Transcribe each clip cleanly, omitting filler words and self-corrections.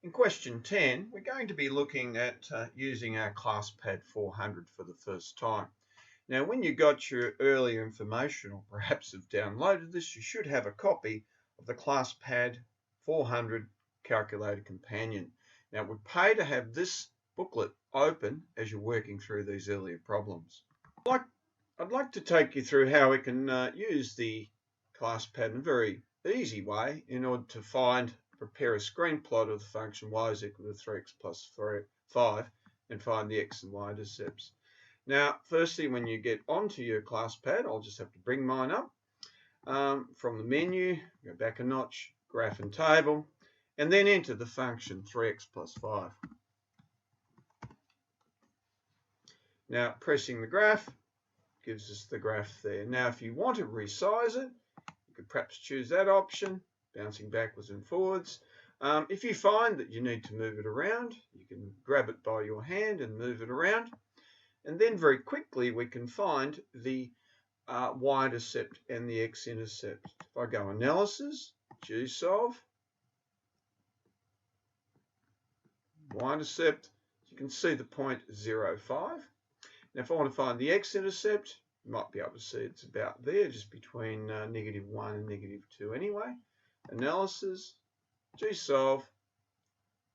In question 10, we're going to be looking at using our ClassPad 400 for the first time. Now, when you got your earlier information, or perhaps have downloaded this, you should have a copy of the ClassPad 400 Calculator Companion. Now, it would pay to have this booklet open as you're working through these earlier problems. I'd like to take you through how we can use the ClassPad in a very easy way in order to prepare a screen plot of the function y is equal to 3x plus 5 and find the x and y intercepts. Now, firstly, when you get onto your ClassPad, I'll just have to bring mine up. From the menu, go back a notch, graph and table, and then enter the function 3x plus 5. Now, pressing the graph gives us the graph there. Now, if you want to resize it, you could perhaps choose that option, bouncing backwards and forwards. If you find that you need to move it around, you can grab it by your hand and move it around. And then very quickly we can find the y-intercept and the x-intercept. If I go analysis, G-solve, y-intercept, you can see the point 0, 5. Now if I want to find the x-intercept, you might be able to see it's about there, just between -1 and -2 anyway. Analysis, G-solve,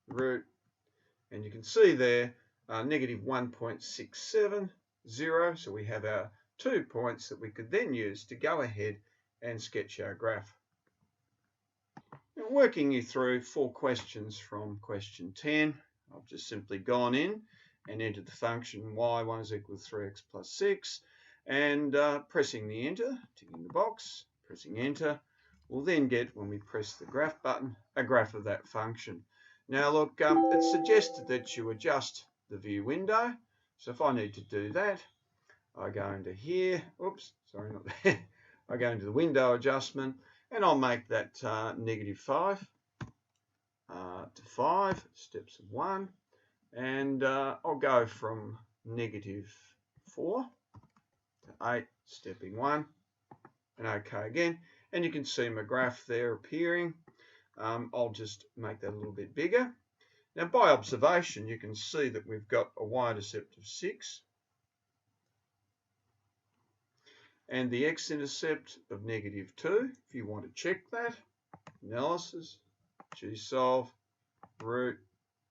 root, and you can see there -1.670, so we have our 2 points that we could then use to go ahead and sketch our graph. Now, working you through 4 questions from question 10, I've just simply gone in and entered the function y1 is equal to 3x plus 6, and pressing the enter, ticking the box, pressing enter, we'll then get, when we press the graph button, a graph of that function. Now look, it's suggested that you adjust the view window, so if I need to do that, I go into here, oops, sorry, not there, I go into the window adjustment, and I'll make that -5 to 5, steps of 1, and I'll go from -4 to 8, stepping 1, and OK again, and you can see my graph there appearing. I'll just make that a little bit bigger. Now by observation you can see that we've got a y-intercept of 6 and the x-intercept of -2. If you want to check that, analysis, G-solve, root,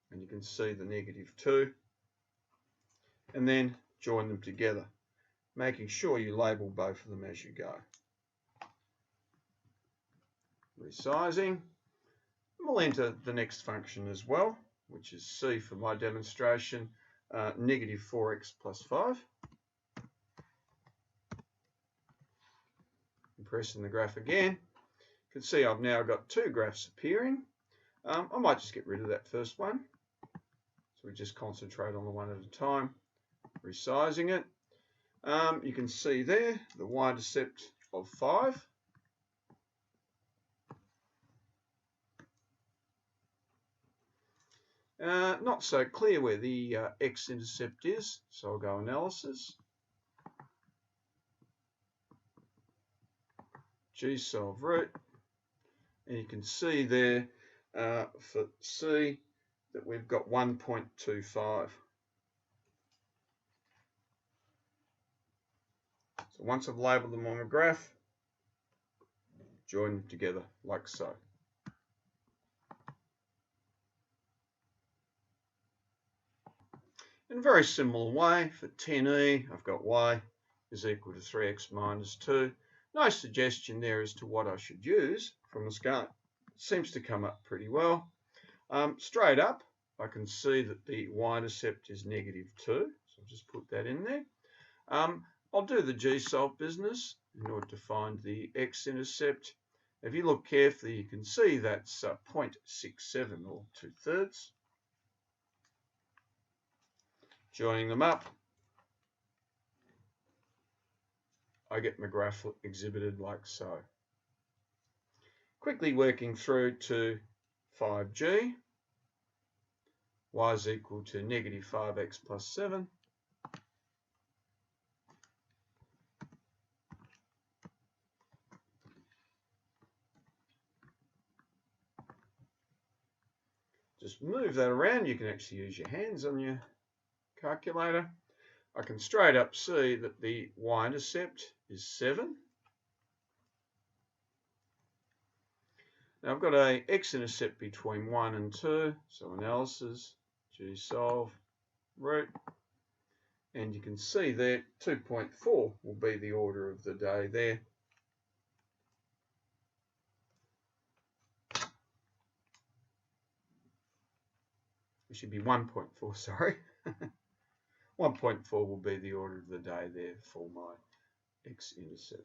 and you can see the -2, and then join them together, making sure you label both of them as you go. Resizing. We'll enter the next function as well, which is C for my demonstration, -4x plus 5. And pressing the graph again, you can see I've now got 2 graphs appearing. I might just get rid of that first one, so we just concentrate on the one at a time. Resizing it, you can see there the y-intercept of 5. Not so clear where the x-intercept is, so I'll go analysis, G-solve root, and you can see there for C that we've got 1.25. So once I've labelled them on a graph, join them together like so. In a very similar way, for 10e, I've got y is equal to 3x minus 2. No suggestion there as to what I should use from the scale. It seems to come up pretty well. Straight up, I can see that the y-intercept is -2, so I'll just put that in there. I'll do the G-solve business in order to find the x-intercept. If you look carefully, you can see that's 0.67 or 2/3. Joining them up, I get my graph exhibited like so. Quickly working through to 5g, y is equal to -5x plus 7. just move that around. You can actually use your hands on your calculator. I can straight up see that the y-intercept is 7. Now I've got a x-intercept between 1 and 2, so analysis, g-solve, root, and you can see there 2.4 will be the order of the day there. It should be 1.4, sorry. 1.4 will be the order of the day there for my x-intercept.